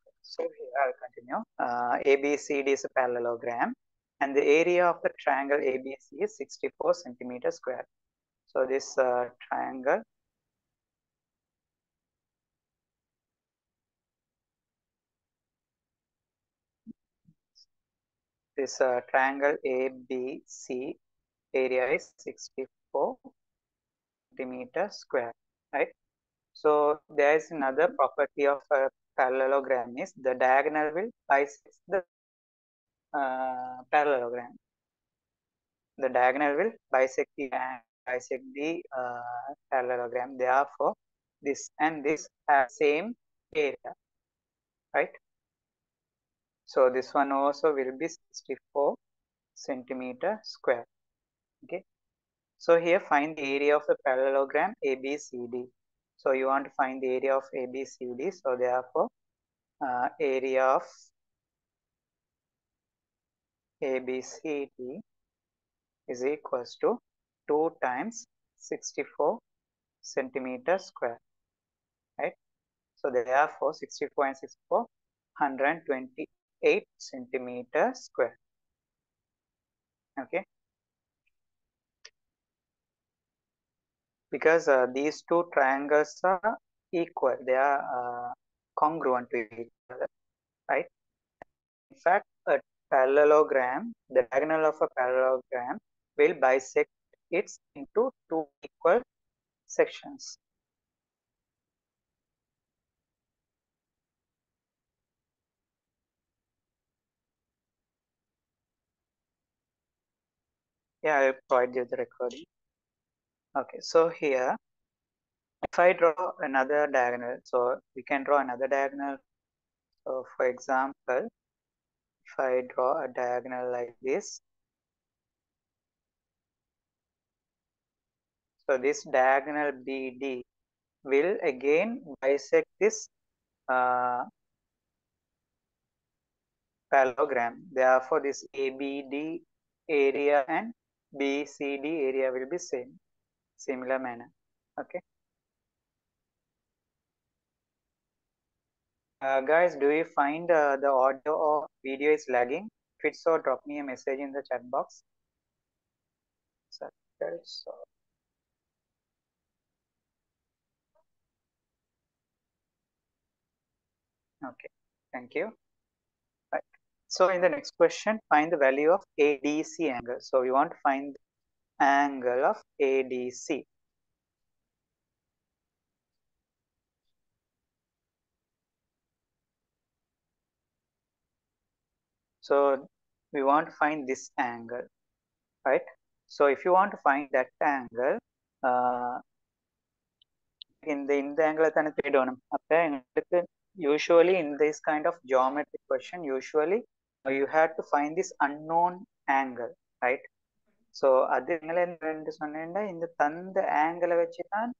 Okay, so here I'll continue. ABCD is a parallelogram, and the area of the triangle ABC is 64 centimeters square. So this triangle, this triangle ABC area is 64 centimeters square, right? So there is another property of a parallelogram is the diagonal will bisect the parallelogram. The diagonal will bisect the parallelogram. Therefore, this and this have same area, right? So this one also will be 64 centimeter square. Okay. So here find the area of the parallelogram ABCD. So you want to find the area of ABCD. So therefore, area of ABCD is equals to 2 times 64 centimeter square, right? So therefore 64 and 64, 128 centimeter square. Okay. Because these two triangles are equal, they are congruent to each other, right? In fact, a parallelogram, the diagonal of a parallelogram will bisect it into two equal sections. Yeah, I'll provide you the recording. Okay, so here, if I draw another diagonal, so we can draw another diagonal. So for example, if I draw a diagonal like this, so this diagonal BD will again bisect this parallelogram. Therefore, this ABD area and BCD area will be same, similar manner. Okay. Guys, do you find the audio or video is lagging? If it's so, drop me a message in the chat box. So, okay, thank you. Right. So in the next question, find the value of ADC angle. So we want to find the angle of ADC. So we want to find this angle, right? So if you want to find that angle, in the angle തന്നെ തേടണം. അപ്പോൾ നിങ്ങൾക്ക് usually in this kind of geometric question, usually you have to find this unknown angle, right? So அது നിങ്ങൾ என்ன சொன்னீங்கன்னா இந்த தந்த angle வச்சு தான்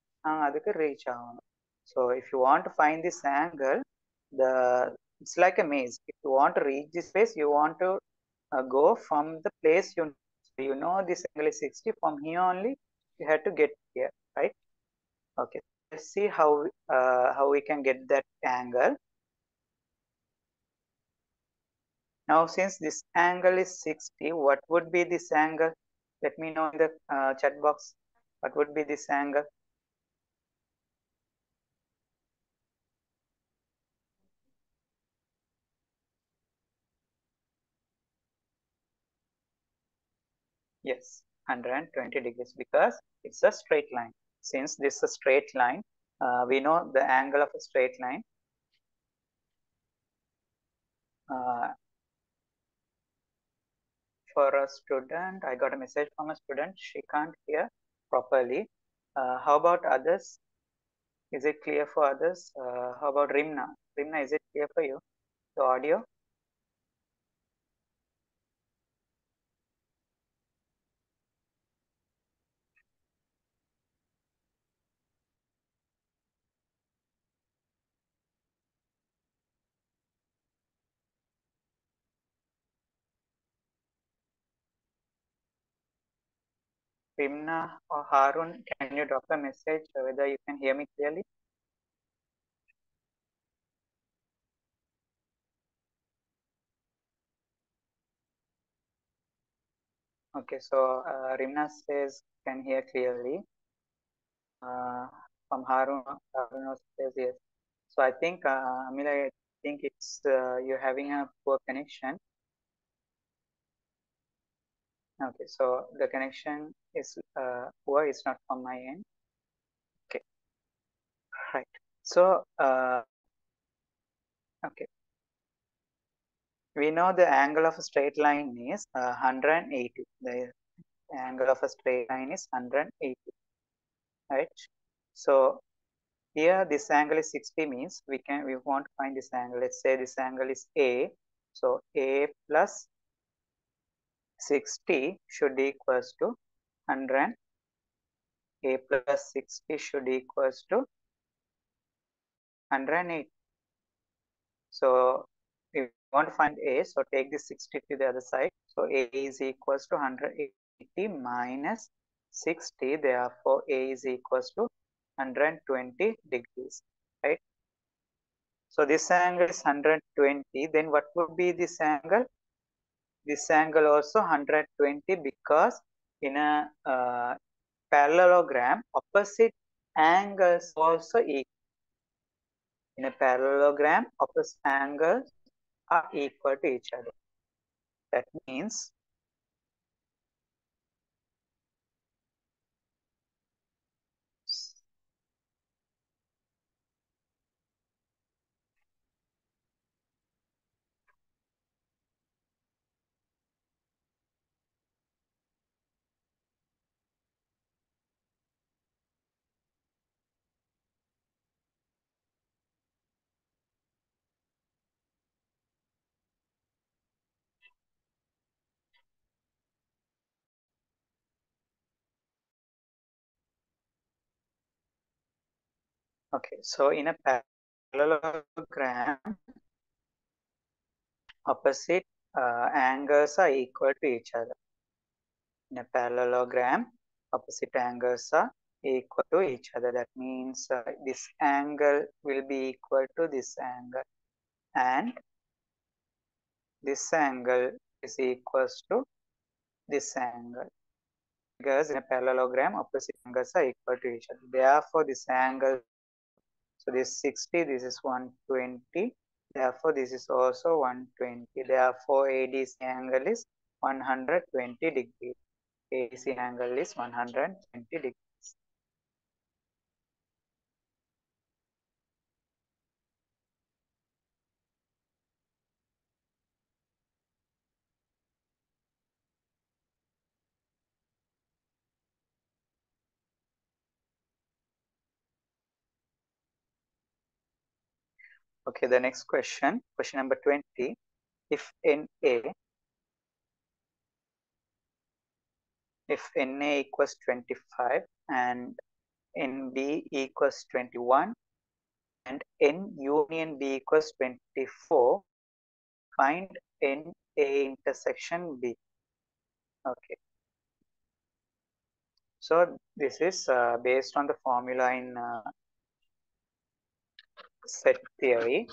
அதுக்கு reach ஆகணும். So if you want to find this angle, it's like a maze. If you want to reach this place, you want to go from the place you know this angle is 60. From here only you have to get here, right? Okay, let's see how we can get that angle. Now since this angle is 60, what would be this angle? Let me know in the chat box. What would be this angle? Yes, 120 degrees, because it's a straight line. Since this is a straight line, we know the angle of a straight line. For a student, I got a message from a student. She can't hear properly. How about others? Is it clear for others? How about Rimna? Rimna, is it clear for you? The audio? Rimna or Harun, can you drop a message whether you can hear me clearly? Okay, so Rimna says can hear clearly. From Harun says yes. So I think Amila, I think it's you're having a poor connection. Okay, so the connection is poor. It's not from my end. Okay, right. So okay, we know the angle of a straight line is 180. The angle of a straight line is 180, right? So here this angle is 60 means we want to find this angle. Let's say this angle is A. So A plus 60 should equals to 100. A plus 60 should equals to 108. So we want to find A, so take this 60 to the other side. So A is equals to 180 minus 60. Therefore, A is equals to 120 degrees, right? So this angle is 120. Then what would be this angle? This angle also 120 because in a parallelogram, opposite angles also equal. In a parallelogram, opposite angles are equal to each other. That means okay. So in a parallelogram, opposite angles are equal to each other. In a parallelogram, opposite angles are equal to each other. That means this angle will be equal to this angle, and this angle is equals to this angle. Because in a parallelogram, opposite angles are equal to each other. Therefore, this angle, so this 60, this is 120. Therefore, this is also 120. Therefore, ADC angle is 120 degrees. AC angle is 120 degrees. Okay, the next question, question number 20. If NA, if NA equals 25 and NB equals 21 and N union B equals 24, find NA intersection B. Okay, so this is based on the formula in set theory.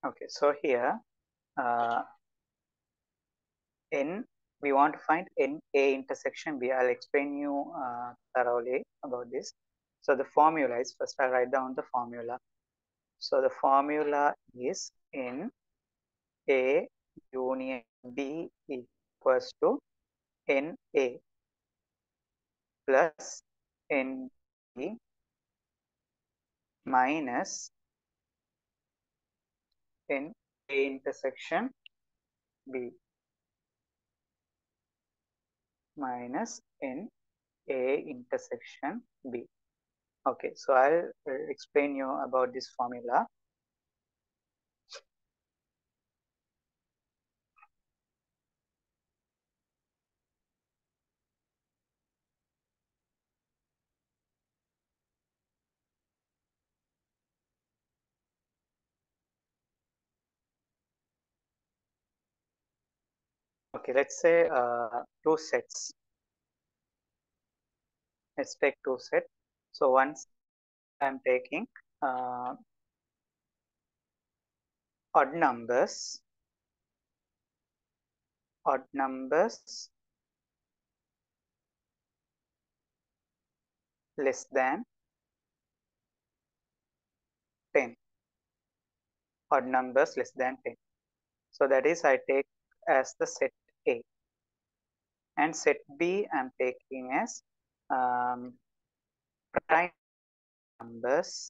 Okay, so here uh, N, we want to find NA intersection B. I'll explain you thoroughly about this. So the formula is, first I'll write down the formula. So the formula is N A union B equals to NA plus NB minus NA intersection B minus n A intersection B. Okay, so I'll explain you about this formula. Okay, let's say two sets. Let's take two sets. So once I'm taking uh, odd numbers less than 10, odd numbers less than 10. So that is I take as the set A, and set B I'm taking as um, prime numbers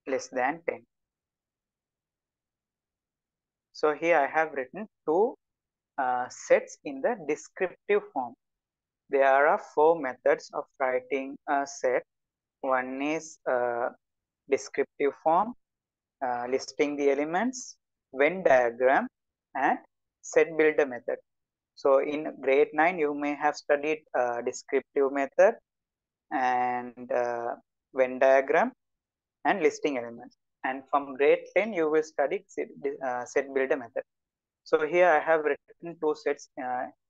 less than 10. So here I have written two sets in the descriptive form. There are four methods of writing a set. One is descriptive form, listing the elements, Venn diagram, and set builder method. So in grade 9, you may have studied descriptive method and Venn diagram and listing elements. And from grade 10, you will study set builder method. So here I have written two sets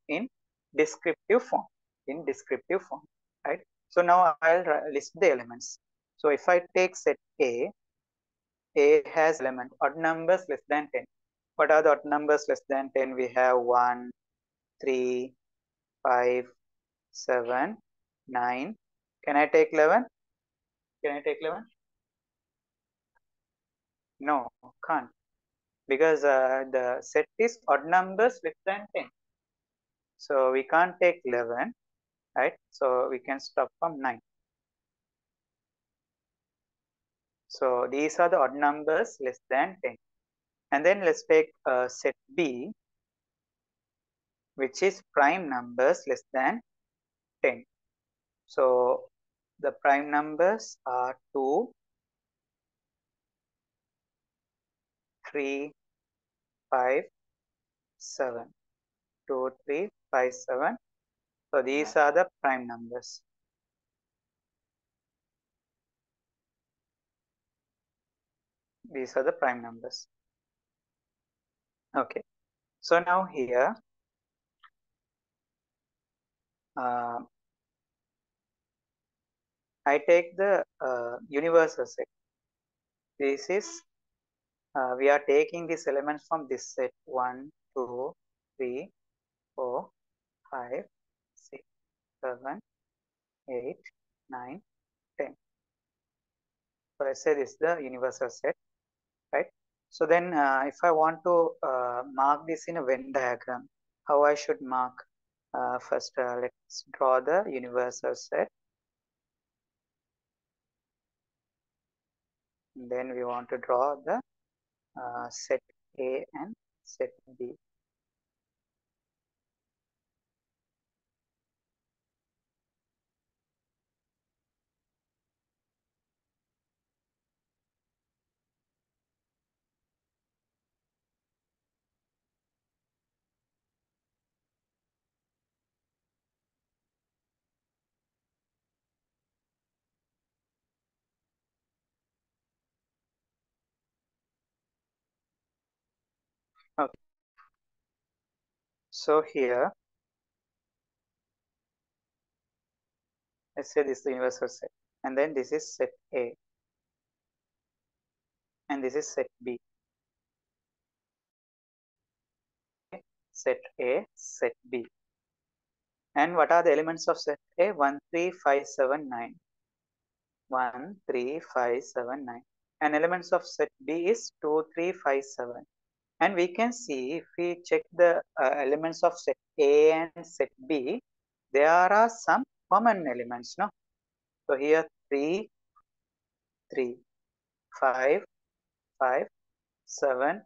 in descriptive form. Right? So now I'll list the elements. So if I take set A has element odd numbers less than 10. What are the odd numbers less than 10? We have 1, 3, 5, 7, 9. Can I take 11? Can I take 11? No, can't. Because the set is odd numbers less than 10. So we can't take 11, right? So we can stop from 9. So these are the odd numbers less than 10. And then let's take set B, which is prime numbers less than 10. So the prime numbers are 2, 3, 5, 7. 2, 3, 5, 7. So these are the prime numbers. These are the prime numbers. Okay. So now here, I take the universal set. This is, we are taking these elements from this set 1, 2, 3, 4, 5, 6, 7, 8, 9, 10. So I say this is the universal set, right? So then if I want to mark this in a Venn diagram, how I should mark? First, let's draw the universal set. And then we want to draw the set A and set B. Okay. So here, let's say this is the universal set. And then this is set A. And this is set B. Okay. Set A, set B. And what are the elements of set A? 1, 3, 5, 7, 9. 1, 3, 5, 7, 9. And elements of set B is 2, 3, 5, 7. And we can see if we check the elements of set A and set B, there are some common elements, no? So here 3, 3, 5, 5, 7,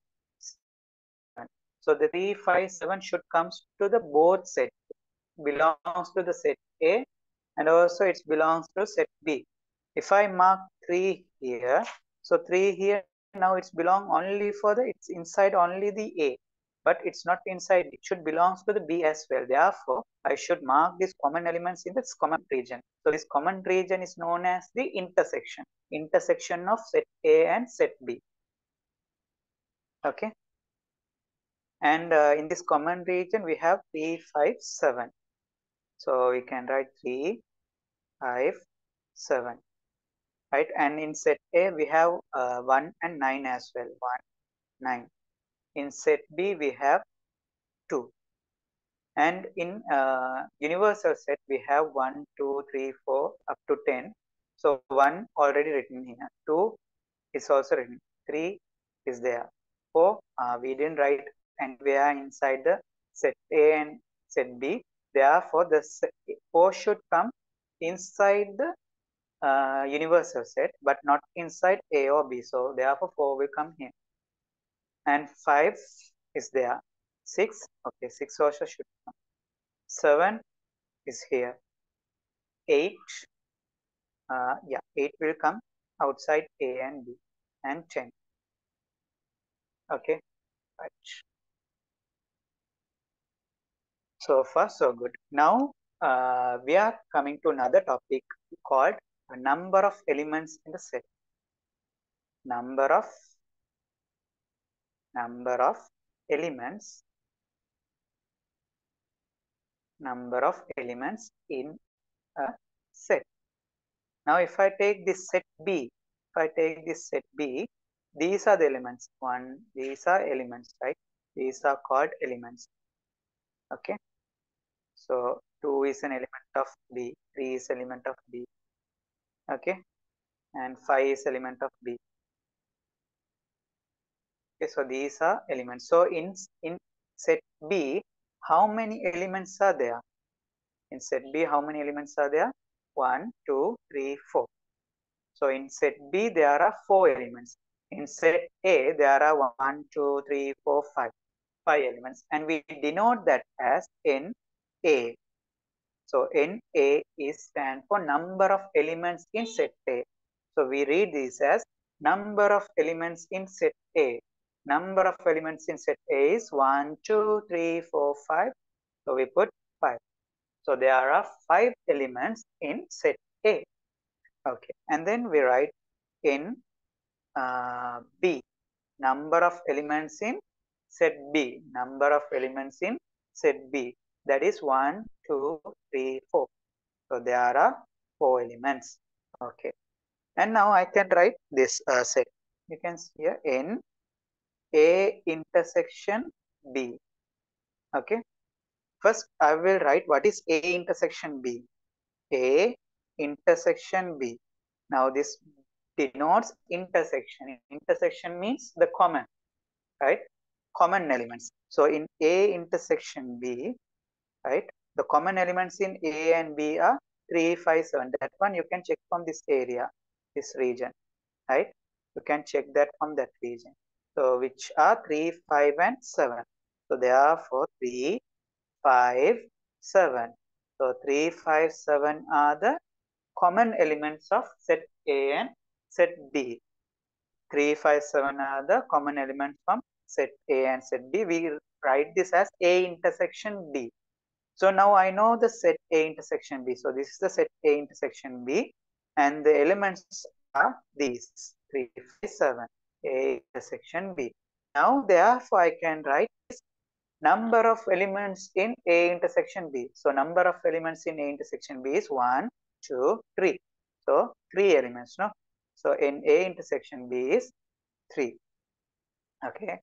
7. So the 3, 5, 7 should come to the both set. Belongs to the set A and also it belongs to set B. If I mark 3 here, so 3 here, now it's belong only for the, it's inside only the A, but it's not inside, it should belongs to the B as well. Therefore, I should mark these common elements in this common region. So this common region is known as the intersection of set A and set B. Okay. And in this common region, we have 3, 5, 7. So we can write 3, 5, 7. Right, and in set A we have 1 and 9 as well. 1, 9. In set B we have 2. And in universal set we have 1, 2, 3, 4 up to 10. So 1 already written here. 2 is also written. 3 is there. 4 we didn't write anywhere inside the set A and set B. Therefore the 4 should come inside the universal set, but not inside A or B. So therefore 4 will come here. And 5 is there. 6, okay, 6 also should come. 7 is here. 8, yeah, 8 will come outside A and B. And 10. Okay, right. So far, so good. Now we are coming to another topic called a number of elements in the set. Number of elements in a set. Now if I take this set B, these are the elements. These are elements, right? These are called elements. Okay. So 2 is an element of B, 3 is element of B. Okay. And 5 is element of B. Okay, so these are elements. So in set B, how many elements are there? In set B, how many elements are there? 1, 2, 3, 4. So in set B, there are 4 elements. In set A, there are 1, 2, 3, 4, 5. 5 elements. And we denote that as NA. So NA is stand for number of elements in set A. So we read this as number of elements in set A. Number of elements in set A is 1, 2, 3, 4, 5. So we put 5. So there are 5 elements in set A. Okay. And then we write in B. Number of elements in set B. Number of elements in set B. That is 1, 2, 3, 4. So there are 4 elements. Okay. And now I can write this set. You can see here N A intersection B. Okay. First, I will write what is A intersection B. A intersection B. Now this denotes intersection. Intersection means the common, right? Common elements. So in A intersection B, right? The common elements in A and B are 3, 5, 7. That one you can check from this area, this region, right? You can check that from that region. So which are 3, 5, and 7. So therefore 3, 5, 7. So 3, 5, 7 are the common elements of set A and set B. 3, 5, 7 are the common elements from set A and set B. We write this as A intersection B. So now I know the set A intersection B. So this is the set A intersection B. And the elements are these 3, 5, 7. A intersection B. Now therefore I can write this number of elements in A intersection B. So number of elements in A intersection B is 1, 2, 3. So 3 elements, no? So in A intersection B is 3. Okay.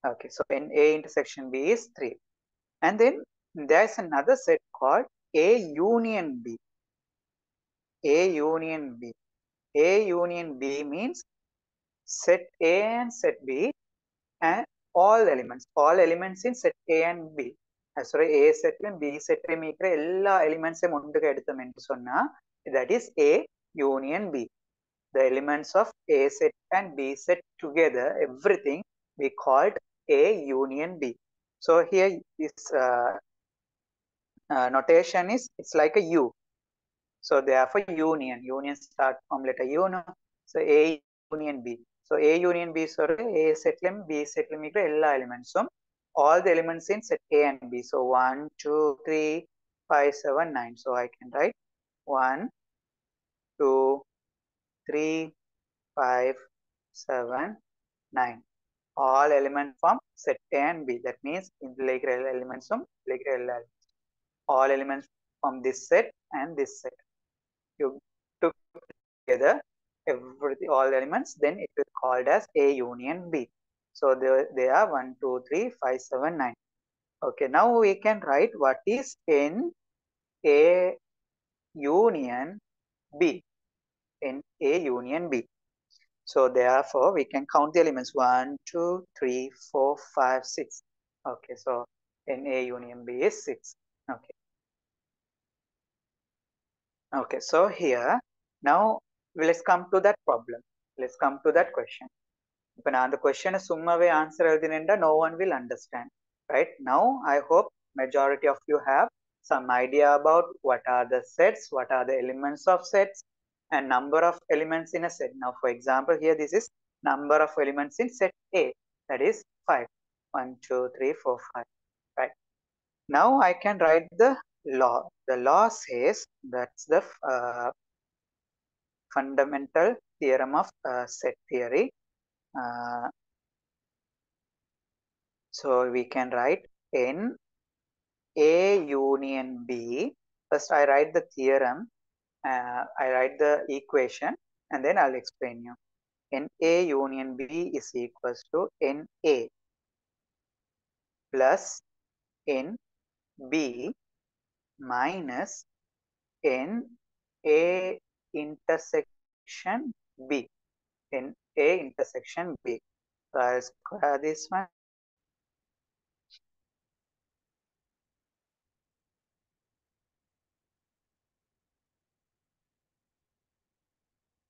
Okay. So in A intersection B is 3. And then there's another set called A union B. A union B. A union B means set A and set B and all elements in set A and B. Sorry, A set and B set எல்லா elements ஒன்றுக்கு எடுத்தோம் என்று சொன்னா that is A union B. the elements of A set and B set together, everything we called A union B. So here this notation is, it's like a U. So therefore union start from letter U. No? So A union B. So A union B is A settling, B settling all elements. So all the elements in set A and B. So 1, 2, 3, 5, 7, 9. So I can write 1, 2, 3, 5, 7, 9. All elements from set A and B. That means integral elements from integral elements. All elements from this set and this set. You took together all elements, then it is called as A union B. So they are 1, 2, 3, 5, 7, 9. Okay, now we can write what is N A union B. N A union B. So therefore we can count the elements 1, 2, 3, 4, 5, 6. Okay, so N A union B is 6. Okay. Okay, so here now let's come to that problem. Let's come to that question. If the question is summawe answer eludinenda, no one will understand. Right now, I hope majority of you have some idea about what are the sets, what are the elements of sets, and number of elements in a set. Now, for example, here this is number of elements in set A, that is 5. 1, 2, 3, 4, 5. Right. Now I can write the law. The law says, that's the fundamental theorem of set theory. So we can write N A union B. First I write the theorem, I write the equation, and then I'll explain you. N A union B is equals to N A plus N B minus N A intersection B. N A intersection B. So I'll square this one.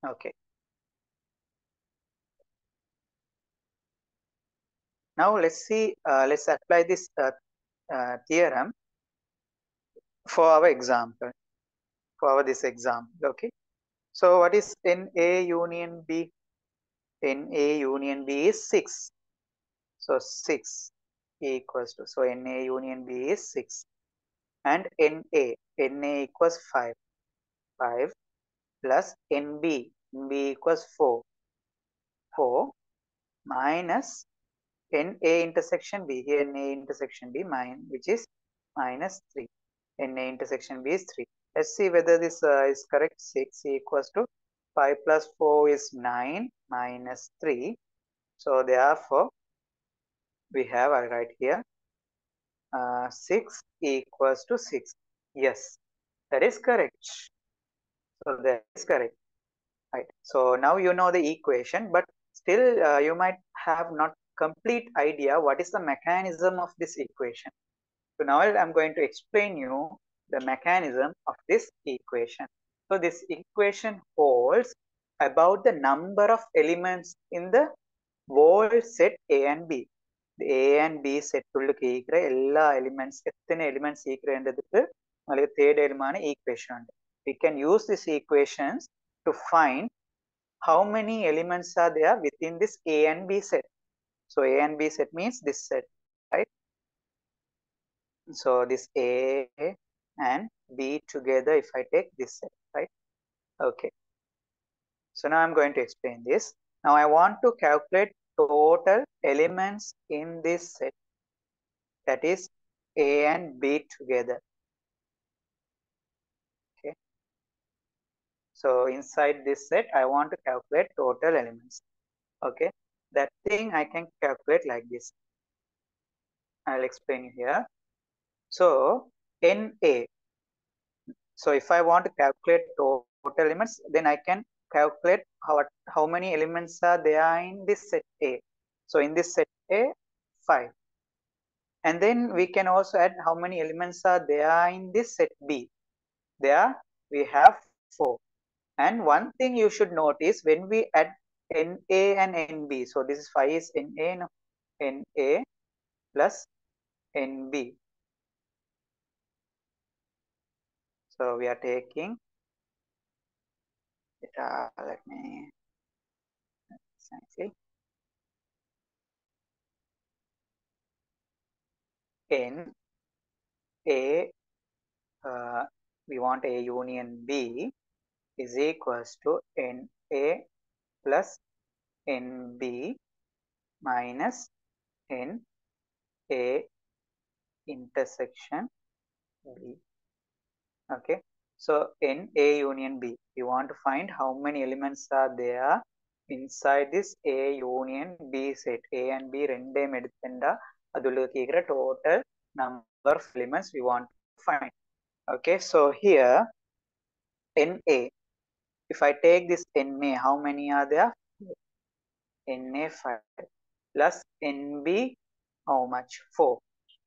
Okay. Now let's see, let's apply this theorem for our example, this example. Okay. So what is NA union B? NA union B is 6. So 6 equals to, so NA union B is 6. And NA equals 5. 5 plus NB equals 4. 4 minus NA intersection B. Here NA intersection B, which is minus 3. NA intersection B is 3. Let's see whether this is correct. 6 equals to 5 plus 4 is 9 minus 3. So therefore, we have, I'll write here, 6 equals to 6. Yes, that is correct. So that is correct. Right. So now you know the equation, but still you might have not complete idea what is the mechanism of this equation. So now I'm going to explain you the mechanism of this equation. So this equation holds about the number of elements in the whole set A and B. The A and B set உள்ள கேக்குற எல்லா elements எத்தனை elements ஈக்குறதுக்கு உங்களுக்கு தேவையான equation உண்டு. We can use these equations to find how many elements are there within this A and B set. So A and B set means this set, right? So this A and B together, if I take this set, right? Okay. So now I'm going to explain this. Now I want to calculate total elements in this set, that is A and B together. Okay. So inside this set, I want to calculate total elements. Okay. That thing I can calculate like this. I'll explain you here. So NA. So if I want to calculate total elements, then I can calculate how many elements are there in this set A. So in this set A, 5. And then we can also add how many elements are there in this set B. There we have 4. And one thing you should notice when we add Na and Nb, so this is 5 is Na, no? Na plus Nb. So we are taking, let me exactly, N A, we want A union B is equals to Na plus Nb minus Na intersection B. Okay, so Na union B, we want to find how many elements are there inside this A union B set. A and B rendem edutenda adula kekira total number of elements we want to find. Okay, so here Na, if I take this Na, how many are there? Na 5 plus Nb, how much? 4.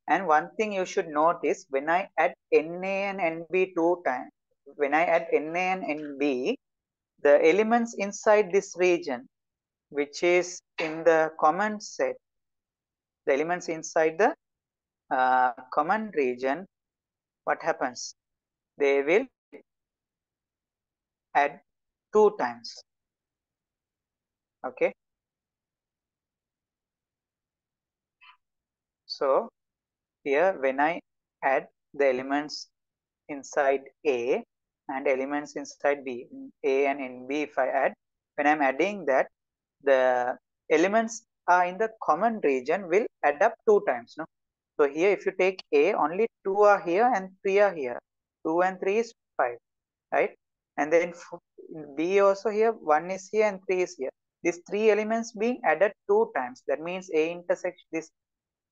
And one thing you should notice, when I add Na and Nb 2 times, when I add Na and Nb, the elements inside this region, which is in the common set, the elements inside the common region, what happens? They will add 2 times. Okay. So here, when I add the elements inside A and elements inside B, A and NB, if I add, when I'm adding that, the elements are in the common region will add up 2 times. No? So here, if you take A, only 2 are here and 3 are here. 2 and 3 is 5, right? And then B also here, 1 is here and 3 is here. These 3 elements being added 2 times. That means A intersection, this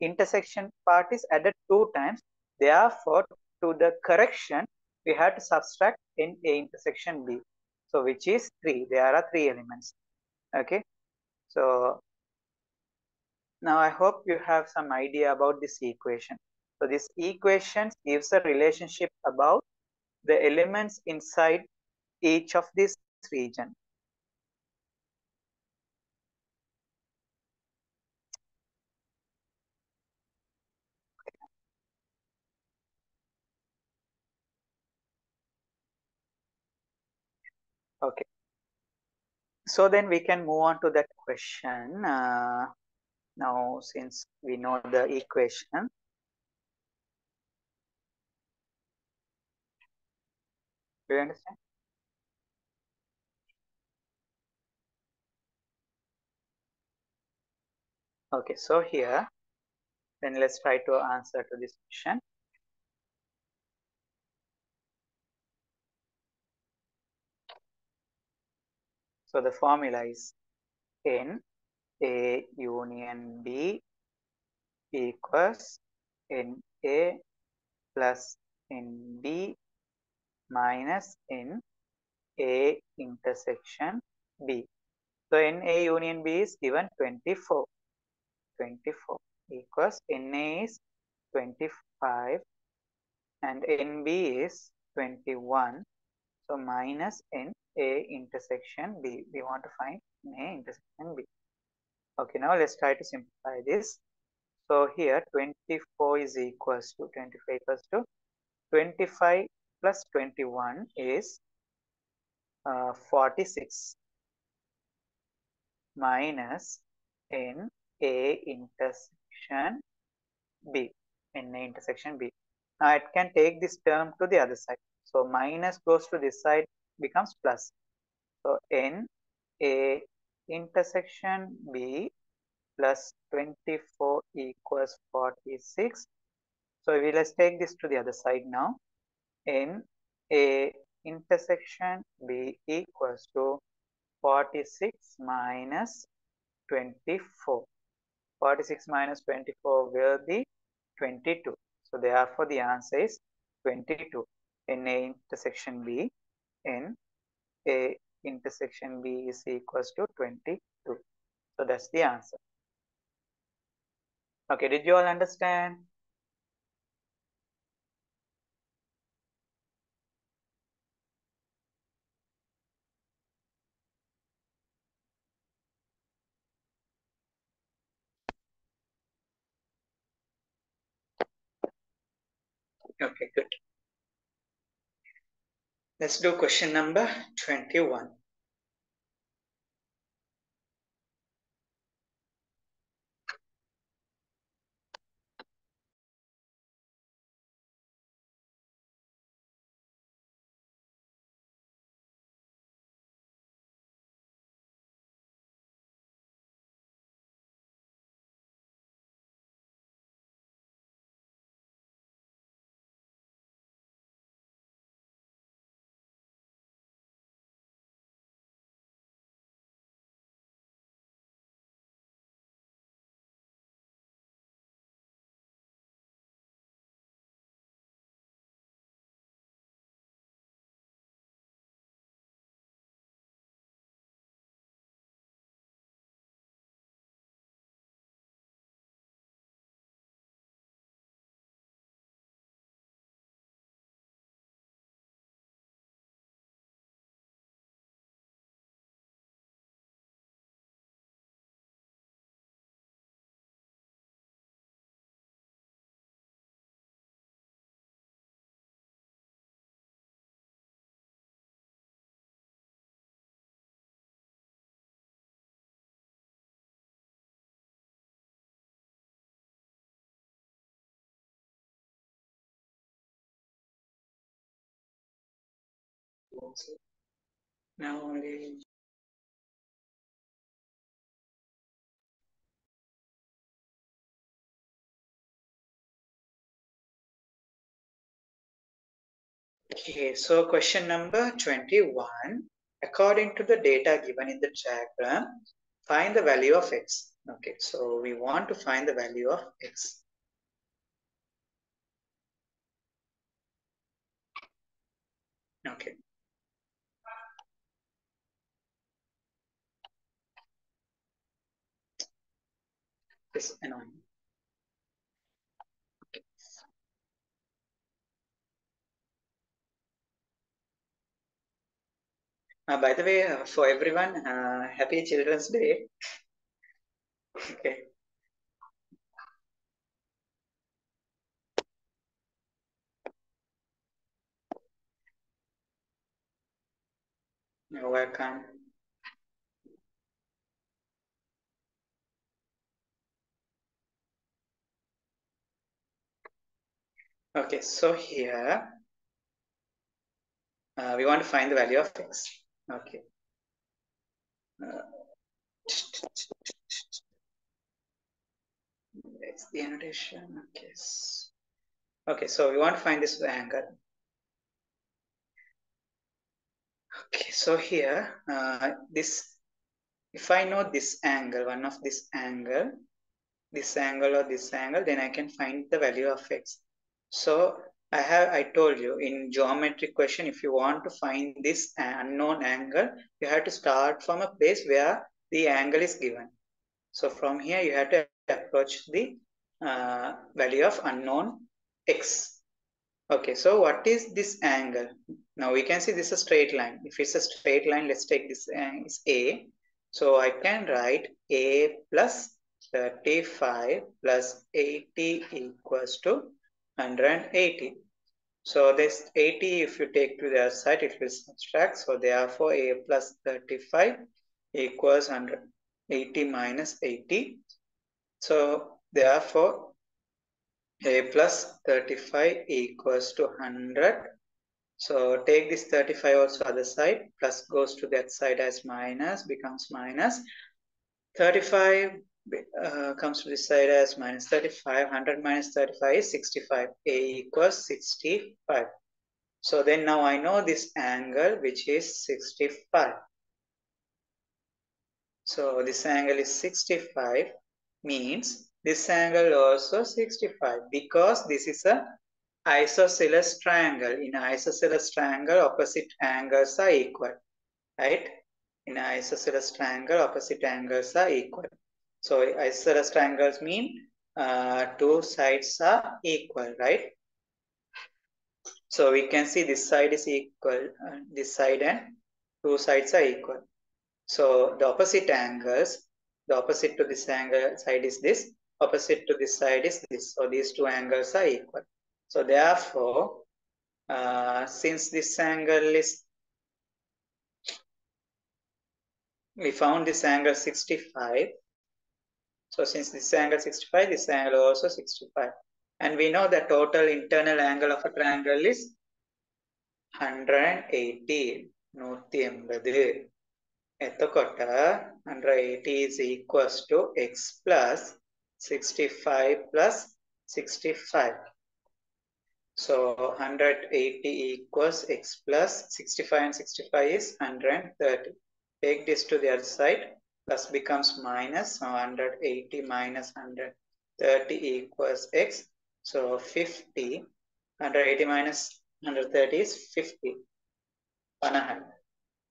intersection part is added 2 times. Therefore, to the correction, we have to subtract in A intersection B. So which is 3. There are 3 elements. Okay. So now I hope you have some idea about this equation. So this equation gives a relationship about the elements inside each of this region. Okay. So then we can move on to that question. Now, since we know the equation, do you understand? Okay, so here, then let's try to answer to this question. So the formula is N A union B equals N A plus N B minus N A intersection B. So N A union B is given 24. 24 equals Na is 25 and Nb is 21. So minus Na intersection B. We want to find Na intersection B. Okay, now let's try to simplify this. So here 24 is equals to 25 equals to 25 plus 21 is 46 minus Na intersection B. Na intersection B. Now it can take this term to the other side. So minus goes to this side, becomes plus. So Na intersection B plus 24 equals 46. So let's take this to the other side now. Na intersection B equals to 46 minus 24. 46 minus 24 will be 22. So therefore the answer is 22. Na intersection B, Na intersection B is equals to 22. So that's the answer. Okay, did you all understand? Okay, good. Let's do question number 21. Now only. Okay, so question number 21. According to the data given in the diagram, find the value of x. Okay, so we want to find the value of x. Okay. This annoying. Okay. By the way, for everyone, happy Children's Day. Okay. You're welcome. Okay, so here we want to find the value of x. Okay. That's the annotation. Okay. Okay, so we want to find this angle. Okay, so here if I know this angle, one of this angle or this angle, then I can find the value of x. So I told you in geometric question, if you want to find this unknown angle, you have to start from a place where the angle is given. So from here you have to approach the value of unknown x. Okay, so what is this angle? Now we can see this is a straight line. If it's a straight line, let's take this is A. So I can write A plus 35 plus 80 equals to 180. So this 80, if you take to the other side, it will subtract. So therefore A plus 35 equals 180 minus 80. So therefore A plus 35 equals to 100. So take this 35 also other side, plus goes to that side as minus, becomes minus. 35 comes to this side as minus 35. 100 minus 35 is 65. A equals 65. So then now I know this angle, which is 65. So this angle is 65, means this angle also 65, because this is a isosceles triangle. In isosceles triangle, opposite angles are equal, right? In isosceles triangle, opposite angles are equal. So isosceles triangles mean two sides are equal, right? So we can see this side is equal, this side and two sides are equal. So the opposite angles, the opposite to this angle side is this, opposite to this side is this. So these two angles are equal. So therefore, since this angle is, we found this angle 65. So since this angle 65, this angle also 65. And we know the total internal angle of a triangle is 180. 180. එතකොට 180 is equals to x plus 65 plus 65. So 180 equals x plus 65 and 65 is 130. Take this to the other side. Plus becomes minus. So 180 minus 130 equals x. So 50. 180 minus 130 is 50. 100.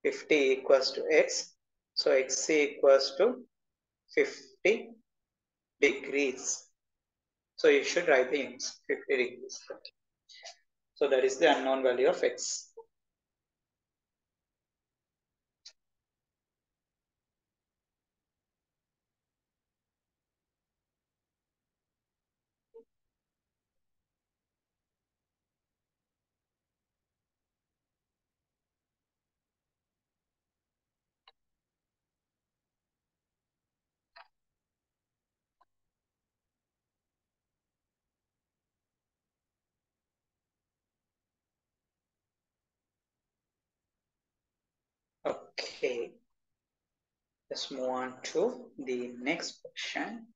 50 equals to x. So x equals to 50 degrees. So you should write the units 50 degrees. So that is the unknown value of x. Okay, let's move on to the next question.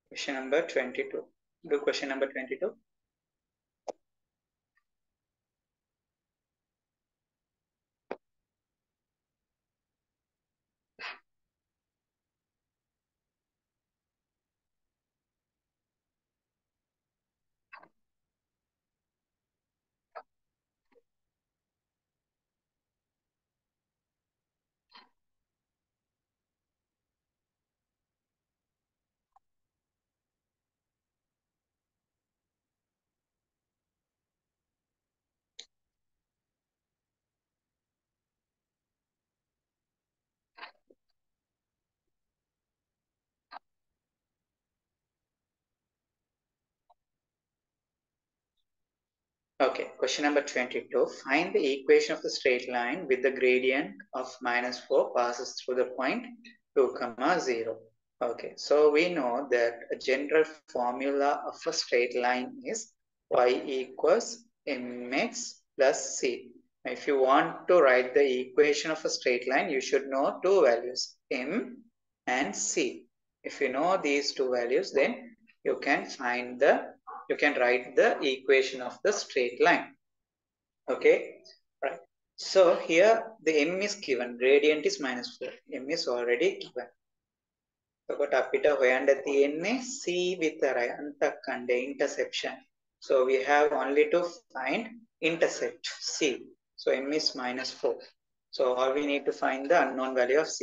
Question number 22. Do question number 22. Okay, question number 22. Find the equation of the straight line with the gradient of minus 4 passes through the point 2, 0. Okay, so we know that a general formula of a straight line is y equals mx plus c. If you want to write the equation of a straight line, you should know two values, m and c. If you know these two values, then you can write the equation of the straight line. Okay, right. So here the m is given, gradient is minus 4. M is already given. එතකොට අපිට හොයන්න තියෙන්නේ C විතරයි අන්තක්කණ්ඩ intersection. So we have only to find intersect C. So m is minus 4. So all we need to find the unknown value of C.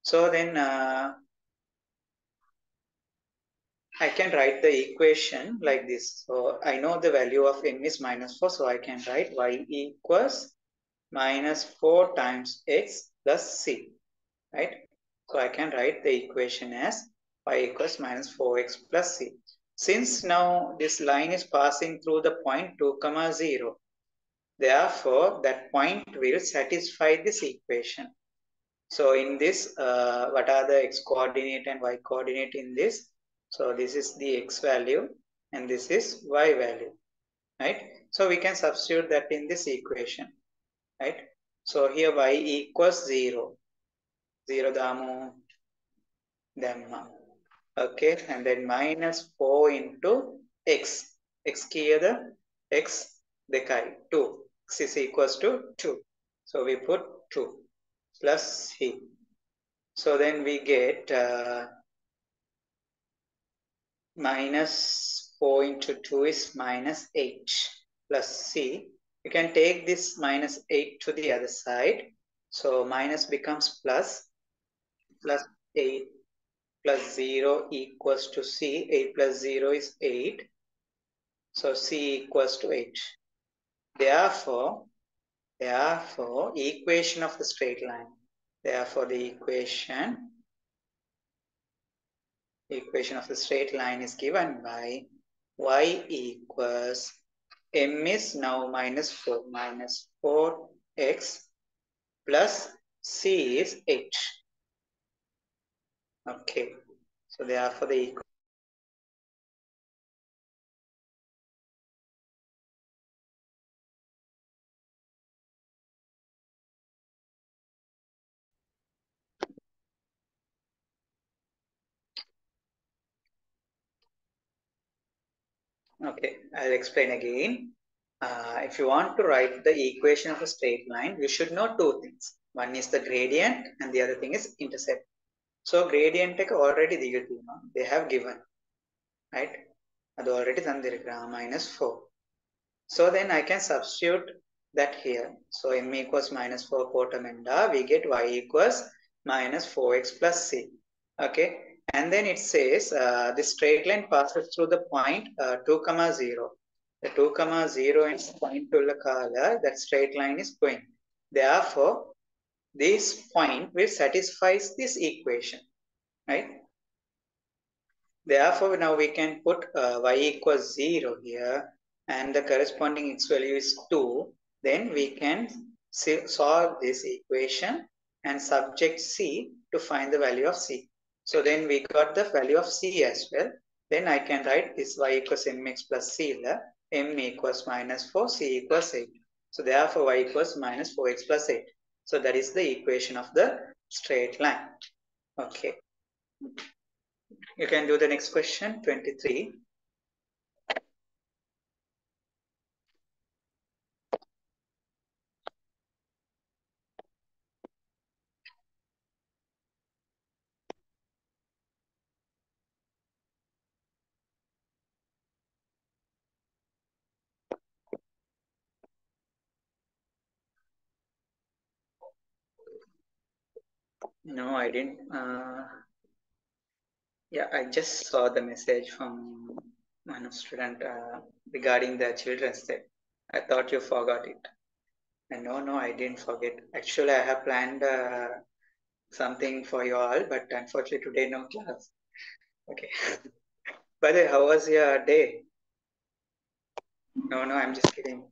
So then I can write the equation like this. So I know the value of m is minus 4. So I can write y equals minus 4 times x plus c. Right? So I can write the equation as y equals minus 4x plus c. Since now this line is passing through the point 2, 0, therefore that point will satisfy this equation. So in this, what are the x coordinate and y coordinate in this? So this is the x value and this is y value, right? So we can substitute that in this equation, right? So here y equals 0. 0 damu damma. Okay, and then minus 4 into x. X kiyada x dekai 2. X is equals to 2. So we put 2 plus c. So then we get minus 4 into 2 is minus 8 plus c. You can take this minus 8 to the other side. So minus becomes plus 8 plus 0 equals to C. 8 plus 0 is 8. So C equals to 8. Therefore, equation of the straight line. Therefore, the equation of the straight line is given by y equals m is now minus 4x plus c is 8. Okay, so therefore the equation. Okay, I'll explain again. If you want to write the equation of a straight line, you should know two things. One is the gradient and the other thing is intercept. So gradient already they have given, right? That already minus 4. So then I can substitute that here. So m equals minus 4 portamenda, we get y equals minus 4x plus c. Okay, and then it says the straight line passes through the point 2 comma 0. The 2 comma 0 is point to the color, that straight line is going. Therefore, this point will satisfy this equation, right? Therefore, now we can put y equals 0 here and the corresponding x value is 2. Then we can solve this equation and subject c to find the value of c. So then we got the value of c as well. Then I can write this y equals mx plus c, m equals minus 4, c equals 8. So therefore y equals minus 4x plus 8. So that is the equation of the straight line. Okay. You can do the next question, 23. No, I didn't. Yeah, I just saw the message from one student regarding the Children's Day. I thought you forgot it. And no, I didn't forget. Actually, I have planned something for you all, but unfortunately today no class. Okay. By the way, how was your day? No, I'm just kidding.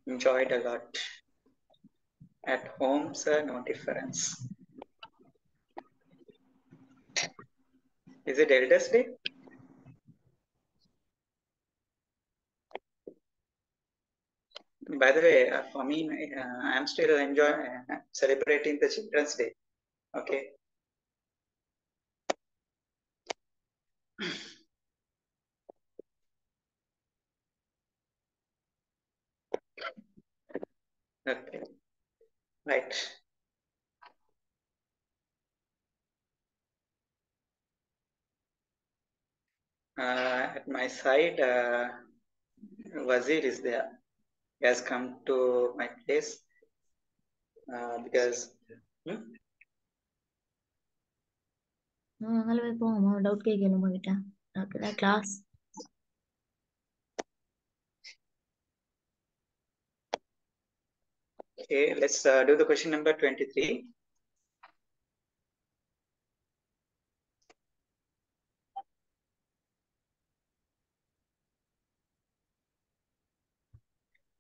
Enjoyed a lot. At home, sir, no difference. Is it Elders Day? By the way, for me, I'm still enjoying celebrating the Children's Day. Okay. Okay. Right. At my side, Wazir is there. He has come to my place because. Doubt class. Okay, let's do the question number 23.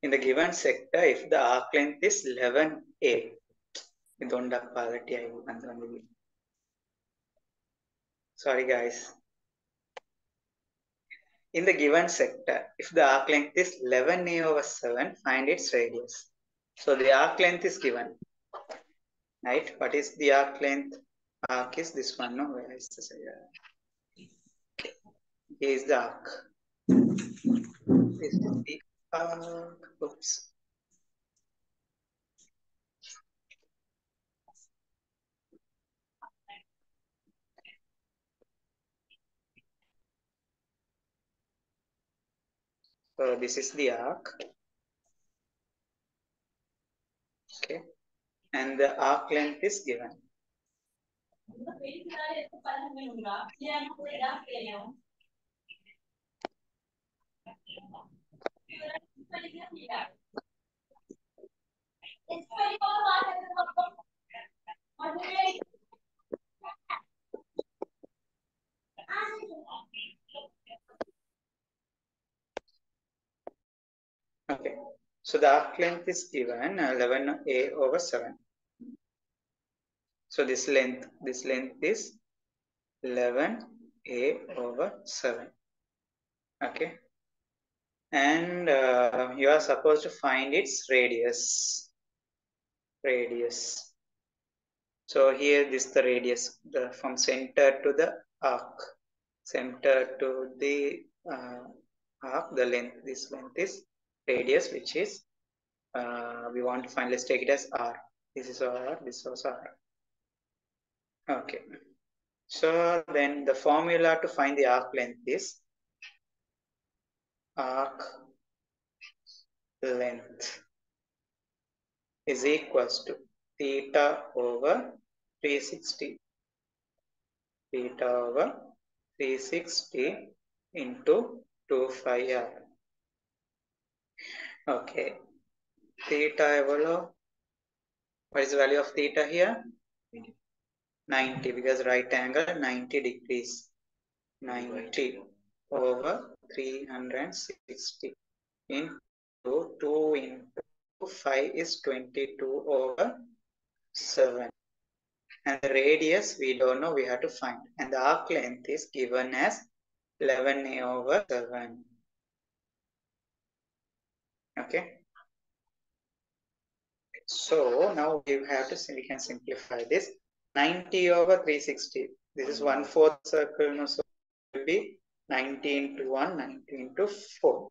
In the given sector, if the arc length is 11a, sorry guys. In the given sector, if the arc length is 11a over 7, find its radius. So the arc length is given, right? What is the arc length? Arc is this one, no? Where is this? Here is the arc. This is the arc. Oops. So this is the arc. Okay. And the arc length is given. Okay. So the arc length is given 11a over 7. So this length is 11a over 7. Okay. And you are supposed to find its radius. So here this is the radius, from center to the arc. Center to the arc, the length, this length is radius, which is we want to find, let's take it as r. This is r, this is r. Okay. So then the formula to find the arc length is arc length is equals to theta over 360. Theta over 360 into 2 phi r. Okay. Theta ever, what is the value of theta here? 90, because right angle 90 degrees. 90 over 360 into 2 into 5 is 22 over 7. And the radius we don't know, we have to find. And the arc length is given as 11a over 7. Okay. So now we have to, we can simplify this. 90 over 360. This is 1/4 circle, no, so it will be 90 into 1, 90 into 4.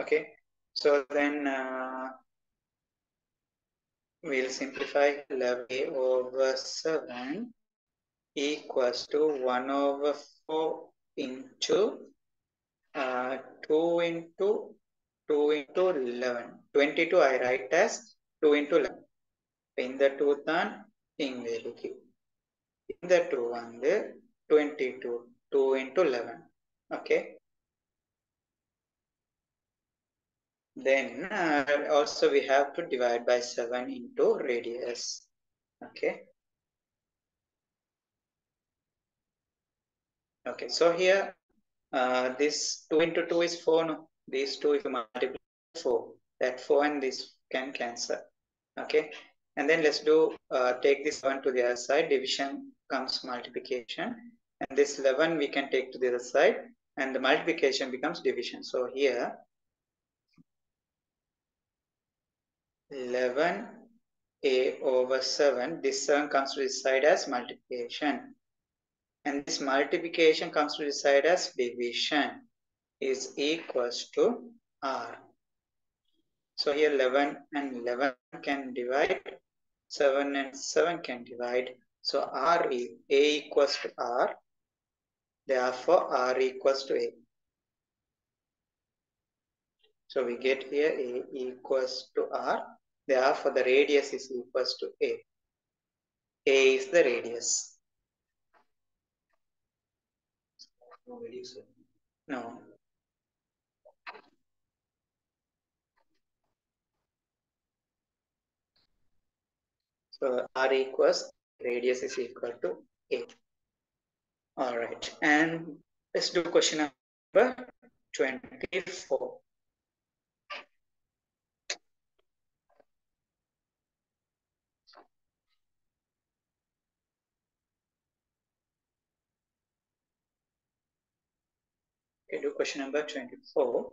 Okay. So then we'll simplify 11a over 7 equals to 1 over 4 into 2 into 2 into 11. 22 I write as 2 into 11. In the 2 தான் இங்க இருக்கு. இந்த 2 வந்து 22. 2 into 11. Okay. Then also we have to divide by 7 into radius. Okay. Okay. So here this 2 into 2 is 4. No? These 2 if you multiply 4. That 4 and this can cancel. Okay. And then let's do take this 1 to the other side. Division comes multiplication. And this 11 we can take to the other side. And the multiplication becomes division. So here 11a over 7. This 7 comes to this side as multiplication. And this multiplication comes to this side as division is equals to r. So here 11 and 11 can divide. 7 and 7 can divide. So r is a equals to r. Therefore, r equals to a. So we get here a equals to r. Therefore, the radius is equals to a. A is the radius. No. So r equals, radius is equal to a. All right. And let's do question number 24. Okay, do question number 24.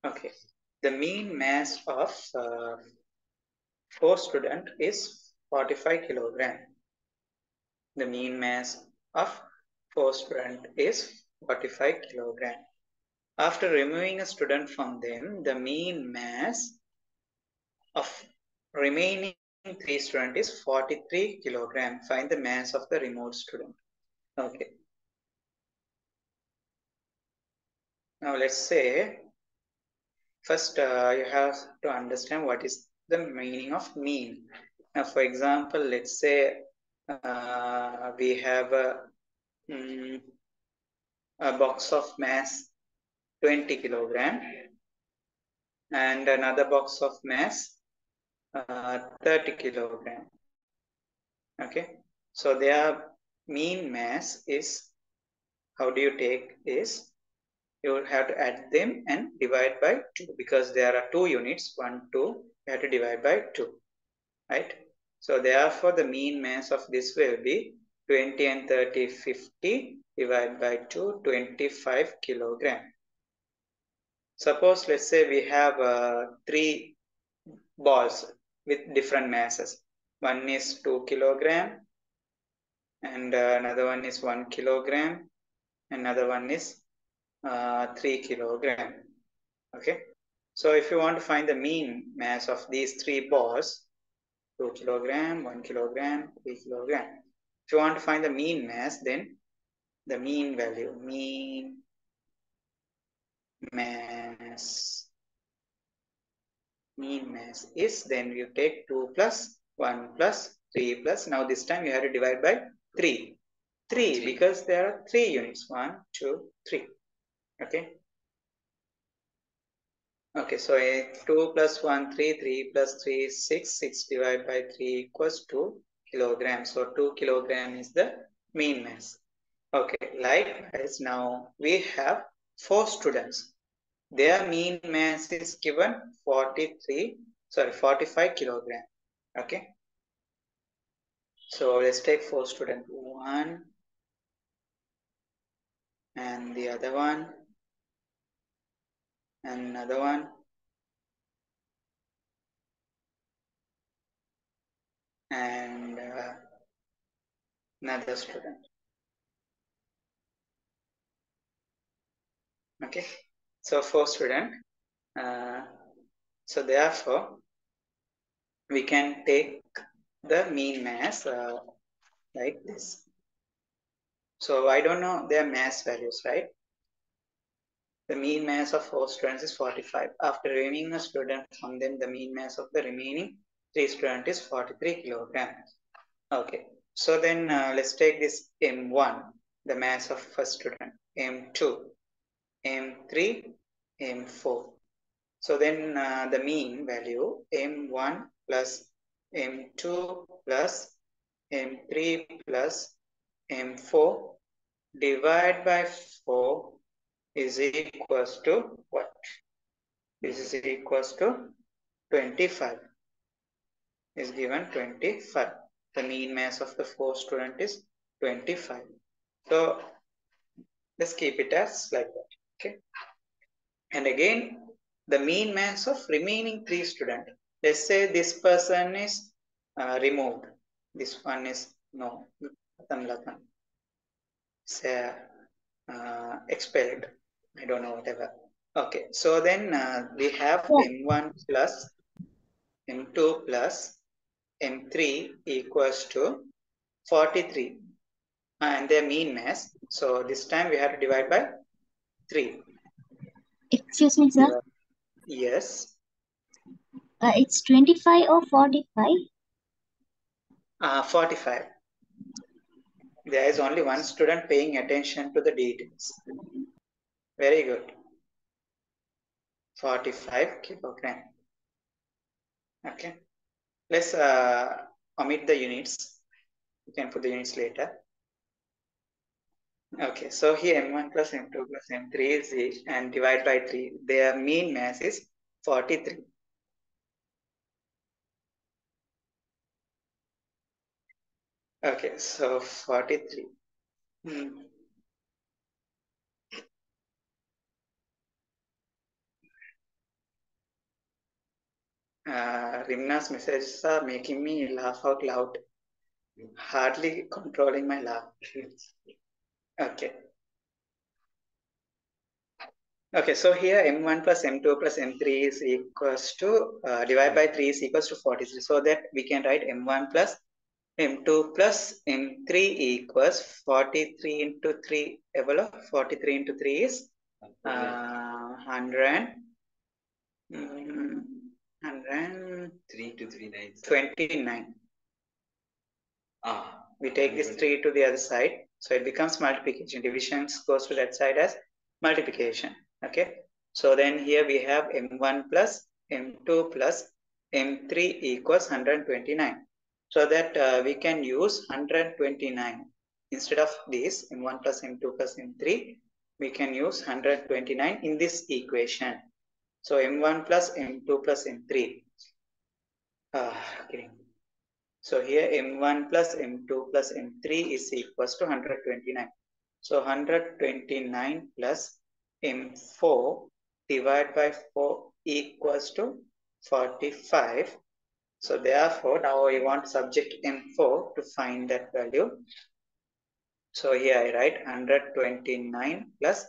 Okay, the mean mass of 4 student is 45 kilogram. The mean mass of 4 student is 45 kilogram. After removing a student from them, the mean mass of remaining 3 student is 43 kilogram. Find the mass of the removed student. Okay. Now let's say first you have to understand what is the meaning of mean. Now for example, let's say we have a box of mass 20 kilogram and another box of mass 30 kilogram. Okay, so their mean mass is, how do you take is, you will have to add them and divide by 2 because there are 2 units, 1, 2, you have to divide by 2, right? So therefore the mean mass of this will be 20 and 30, 50 divided by 2, 25 kilogram. Suppose let's say we have 3 balls with different masses. One is 2 kilogram and another one is 1 kilogram, another one is 3 kilogram. Okay, so if you want to find the mean mass of these 3 balls, 2 kilogram, 1 kilogram, 3 kilogram. If you want to find the mean mass, then the mean value, mean mass is, then you take 2 plus 1 plus 3 plus, now this time you have to divide by 3. 3 because there are 3 units, 1, 2, 3. Okay. Okay, so 2 plus 1, 3, 3 plus 3, 6, 6 divided by 3 equals 2 kilograms. So 2 kilogram is the mean mass. Okay, likewise now we have 4 students. Their mean mass is given 45 kilogram. Okay, so let's take 4 students, 1 and the other one and another one and another student. Okay, so 4 student. So therefore we can take the mean mass like this. So I don't know their mass values, right? The mean mass of 4 students is 45. After removing a student from them, the mean mass of the remaining 3 students is 43 kilograms. Okay, so then let's take this M1, the mass of first student, M2, M3, M4. So then the mean value M1 plus M2 plus M3 plus M4 divided by 4 is equals to what? This is equals to 25. Is given 25. The mean mass of the 4 student is 25. So let's keep it as like that. Okay. And again, the mean mass of remaining 3 students. Let's say this person is removed. This one is no, Latan. Say expelled. I don't know, whatever. Okay, so then we have M1 plus M2 plus M3 equals to 43 and their mean mass. So this time we have to divide by 3. Excuse me, sir. Yes. It's 25 or 45? 45. There is only one student paying attention to the details. Very good. 45 kilogram. Okay. Let's omit the units. You can put the units later. Okay, so here M1 plus M2 plus M3 is each and divide by 3. Their mean mass is 43. Okay, so 43. Rimna's messages are making me laugh out loud, hardly controlling my laugh. Okay. Okay, so here m1 plus m2 plus m3 is equals to, divide by 3 is equals to 43. So that we can write m1 plus m2 plus m3 equals 43 into 3. 43 into 3 is 100. 3 to 3 9. 29. We take this 3 to the other side, so it becomes multiplication. Division goes to that side as multiplication. Okay, so then here we have m1 plus m2 plus m3 equals 129. So that we can use 129 instead of this m1 plus m2 plus m3. We can use 129 in this equation. So m1 plus m2 plus m3. Okay. So here m1 plus m2 plus m3 is equals to 129. So 129 plus m4 divided by 4 equals to 45. So therefore now we want subject m4 to find that value. So here I write 129 plus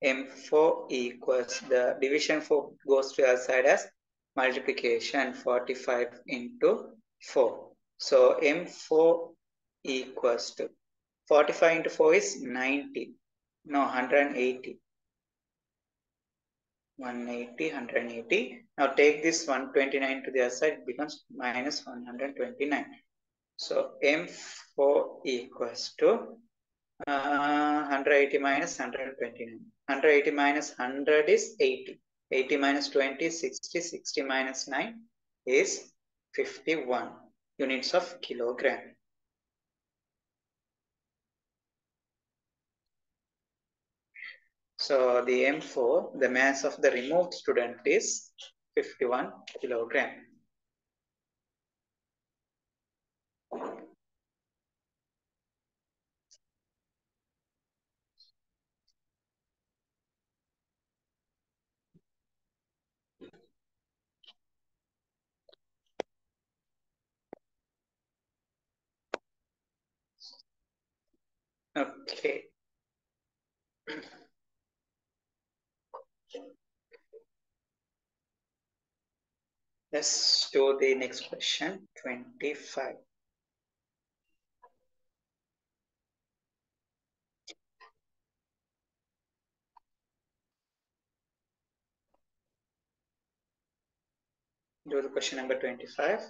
m4 equals, the division 4 goes to the other side as multiplication, 45 into 4. So m4 equals to 45 into 4 is 90. No, 180. 180, 180. Now take this 129 to the other side, it becomes minus 129. So m4 equals to 180 minus 129. 180 minus 100 is 80. 80 minus 20 is 60. 60 minus 9 is 51 units of kilogram. So the M4, the mass of the removed student is 51 kilogram. Okay. Let's do the next question, 25. Do the question number 25.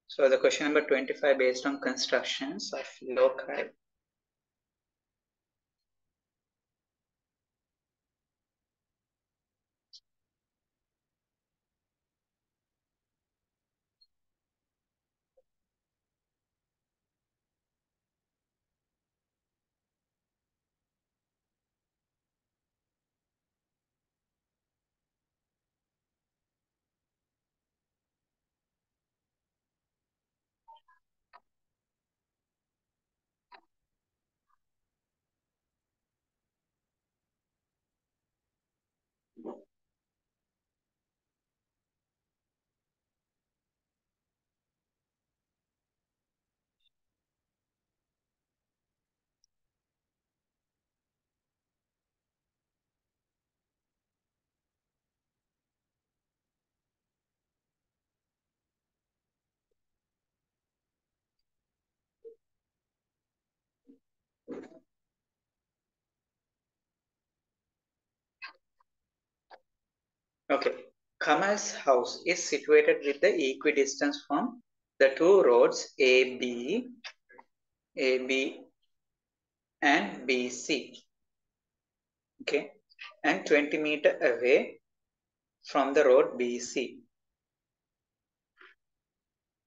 So the question number 25 based on constructions of loci. Okay, Kamal's house is situated with the equidistance from the two roads AB and BC. Okay, and 20 meters away from the road BC.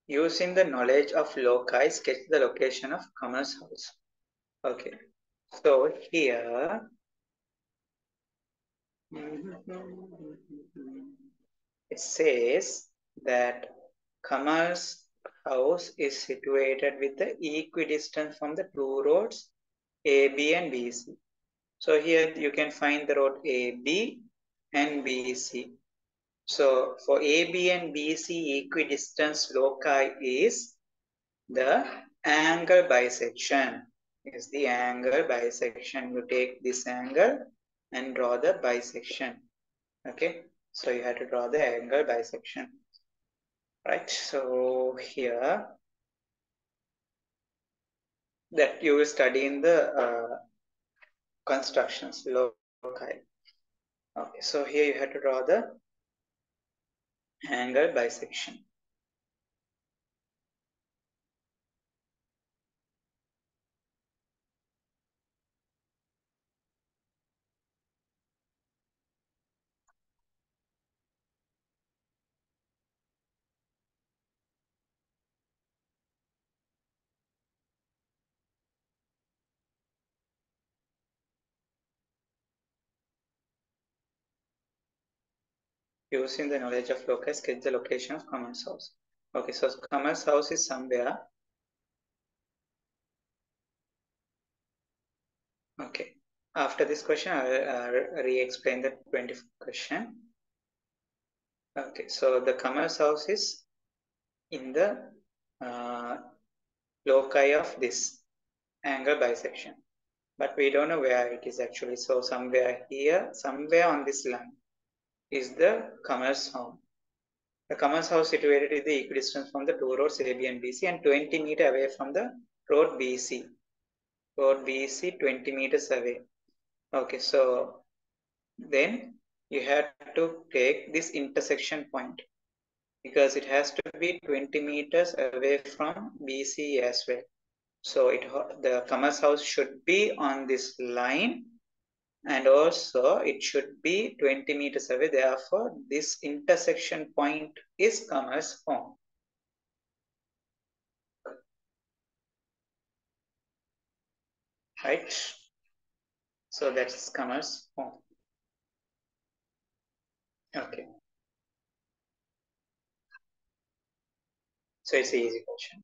Using the knowledge of loci, sketch the location of Kamal's house. Okay, so here it says that Kamal's house is situated with the equidistant from the two roads AB and BC. So here you can find the road AB and BC. So for AB and BC, equidistance loci is the angle bisection. Is the angle bisection. You take this angle and draw the bisection. Okay, so you have to draw the angle bisection. Right, so here that you will study in the constructions loci. Okay, so here you have to draw the angle bisection. Using the knowledge of loci, sketch the location of Kamal's house. Okay, so Kamal's house is somewhere. Okay, after this question, I'll re-explain the 24th question. Okay, so the Kamal's house is in the loci of this angle bisection, but we don't know where it is actually. So somewhere here, somewhere on this line is the Kamal's home. The Kamal's house situated in the equidistance from the two roads AB and BC and 20 meters away from the road BC. Road BC 20 meters away. Okay, so then you have to take this intersection point because it has to be 20 meters away from BC as well. So the Kamal's house should be on this line and also it should be 20 meters away. Therefore, this intersection point is Kamal's home. Right? So that's Kamal's home. Okay. So it's an easy question.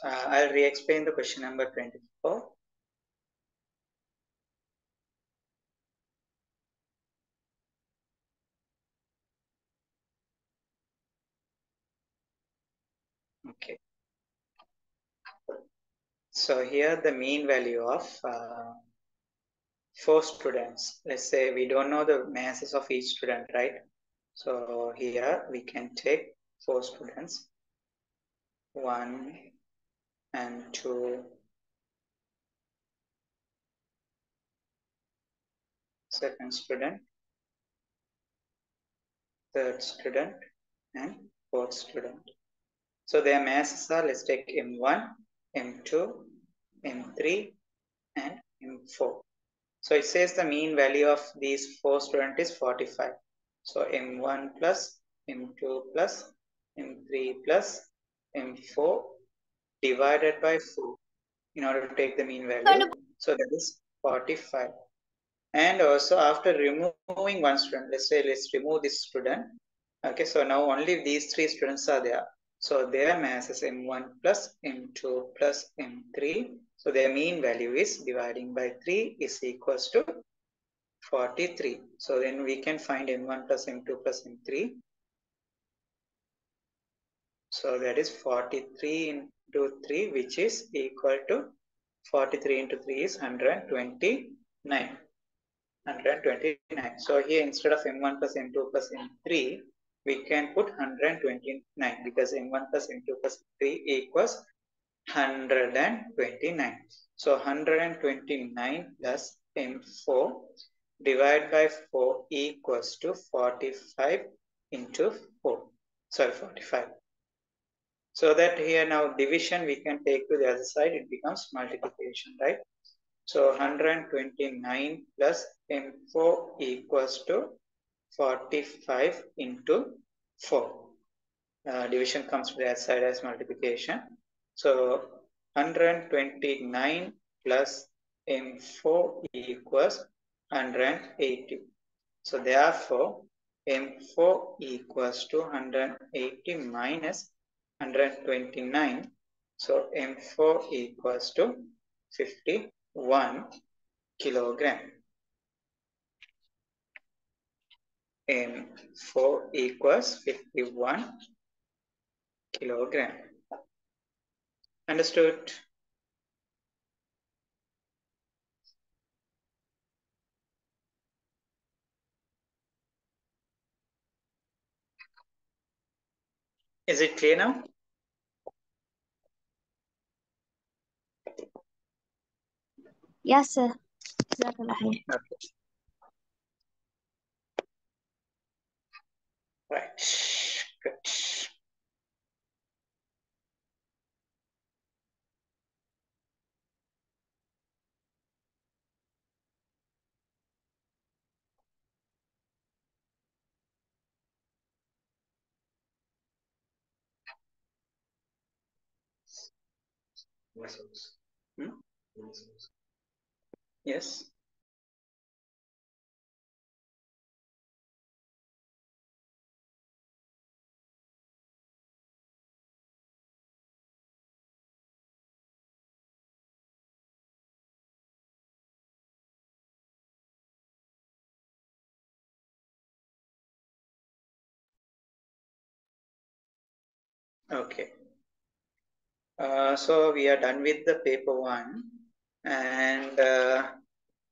I'll re-explain the question number 24. Okay. So here the mean value of 4 students. Let's say we don't know the masses of each student, right? So here we can take 4 students, 1 and 2, second student, third student, and fourth student. So their masses are, let's take M1, M2, M3, and M4. So it says the mean value of these 4 students is 45. So M1 plus M2 plus M3 plus M4 divided by 4 in order to take the mean value. So that is 45. And also after removing one student, let's remove this student. Okay, so now only these 3 students are there. So their mass is M1 plus M2 plus M3. So their mean value is dividing by 3 is equals to 43. So then we can find M1 plus M2 plus M3. So that is 43 into 3, which is equal to 43 into 3 is 129. 129. So here instead of M1 plus M2 plus M3, we can put 129 because M1 plus M2 plus M3 equals 129. So 129 plus M4 divided by 4 equals to 45 into 4. Sorry, 45. So that here now division we can take to the other side, it becomes multiplication, right? So 129 plus M4 equals to 45 into 4. Division comes to the other side as multiplication. So 129 plus M4 equals 180. So therefore, M4 equals to 180 minus 129. So M4 equals to 51 kilogram. M4 equals 51 kilogram. Understood? Is it clear now? Yes, sir. Jazakallah khair. Okay. Right. Good. Hmm? Yes. Okay. So we are done with the paper 1 and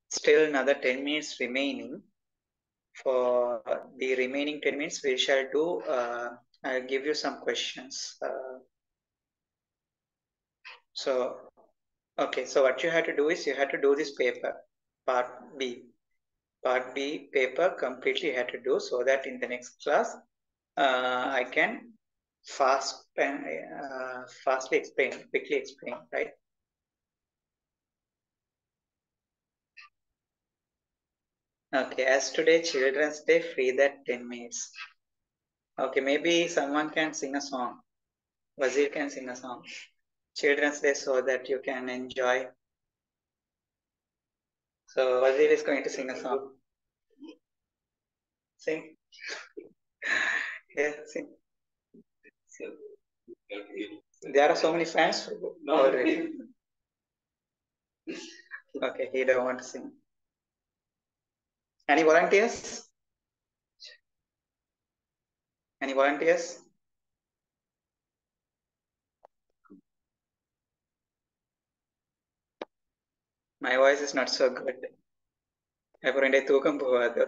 still another 10 minutes remaining. For the remaining 10 minutes we shall do, I'll give you some questions. So okay, so what you have to do is you have to do this paper, part B. Part B paper completely you have to do, so that in the next class I can quickly explain, right? Okay, as today Children's Day, free that 10 minutes. Okay, maybe someone can sing a song. Wazir can sing a song. Children's Day, so that you can enjoy. So Wazir is going to sing a song. Sing. Yeah, sing. There are so many fans already. Okay, he don't want to sing. Any volunteers? Any volunteers? My voice is not so good. അപ്പോൾ എൻ്റെ തൂക്കം പോവാതെ.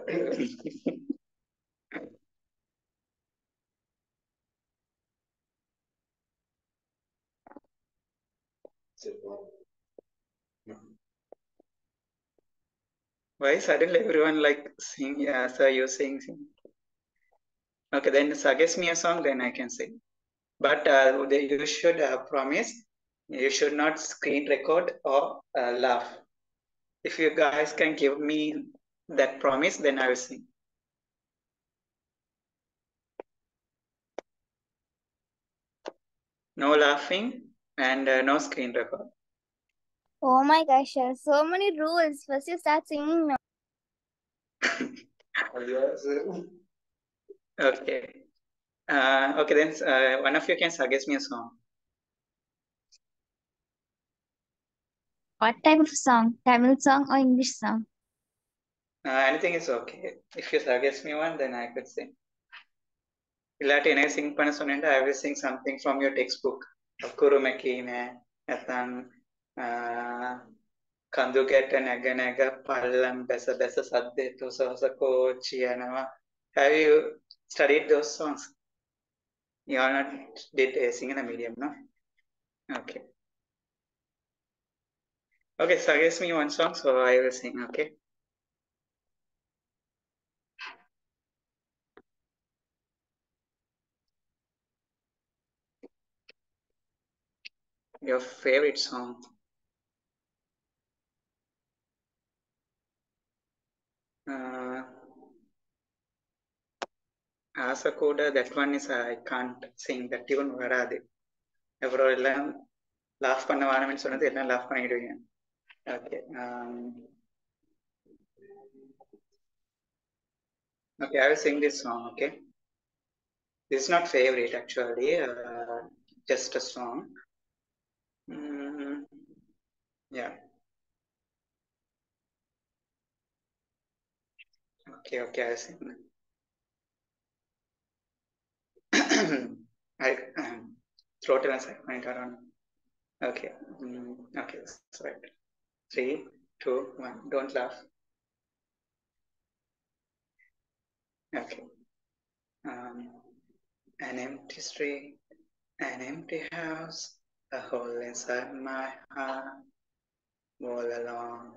Why suddenly everyone like sing? Yeah, sir, you sing. Okay, then suggest me a song, then I can sing. But you should promise you should not screen record or laugh. If you guys can give me that promise, then I will sing. No laughing and no screen record. Oh my gosh, so many rules. First you start singing now. Okay. Okay, then one of you can suggest me a song. What type of song? Tamil song or English song? Anything is okay. If you suggest me one, then I could sing. Illati enna sing panna sonnenda, I will sing something from your textbook. Kurumekine, නැත්නම් කඳු ගැට නැග නැග පල්ලම් බැස බැස සද්දේ තුසවස කෝච්චි යනවා. Have you studied those songs? You are not did sing in a medium, no? Okay. Okay, suggest me one song, so I will sing, okay? Your favorite song. Asakoda, that one is I can't sing that tune வராது. அப்புறம் எல்லாம் laugh பண்ண வேணும்னு சொன்னது எல்லாம் laugh பண்ணிடுவீங்க. Okay. Okay, I will sing this song. Okay, this is not favorite actually. Just a song. Yeah. Okay, I will sing. I throat and I don't know. Okay. Okay, that's right. 3, 2, 1. Don't laugh. Okay. An empty street, an empty house, a hole inside my heart. All along,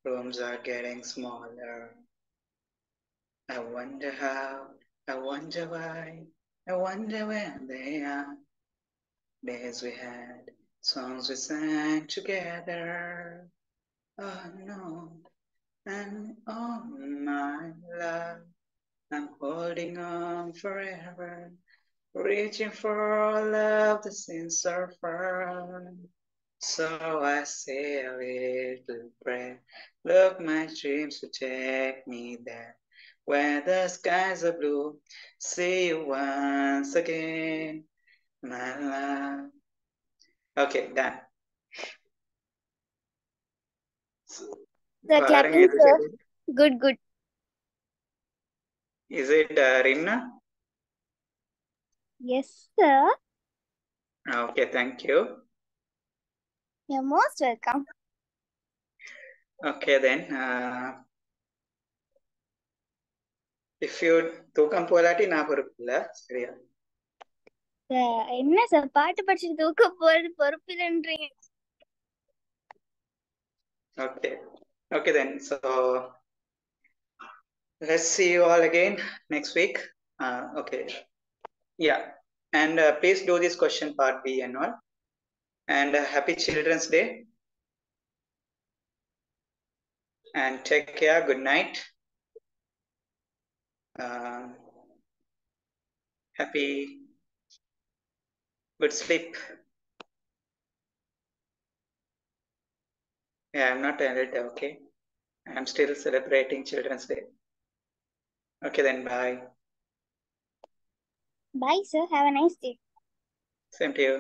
rooms are getting smaller. I wonder how, I wonder why, I wonder where they are. Days we had, songs we sang together. Oh no, and oh my love, I'm holding on forever, reaching for all of the sins are far. So I say a little prayer. Look, my dreams will take me there, where the skies are blue. See you once again, my love. Okay, done. The clapping, sir. Good, good. Is it Rimna? Yes, sir. Okay, thank you. You're most welcome. Okay then. If you தூக்கம் போலாட்டி நான் பொறுப்பு இல்ல சரியா? என்ன sir பாட்டு படிச்சுட்டு தூக்க போறது பொறுப்பில்லைன்றீங்க? Okay then. So let's see you all again next week. Okay. Yeah. And please do this question part B and all. And happy Children's Day. And take care. Good night. Happy good sleep. Yeah, I'm not ended. Okay. I'm still celebrating Children's Day. Okay then. Bye. Bye, sir. Have a nice day. Same to you.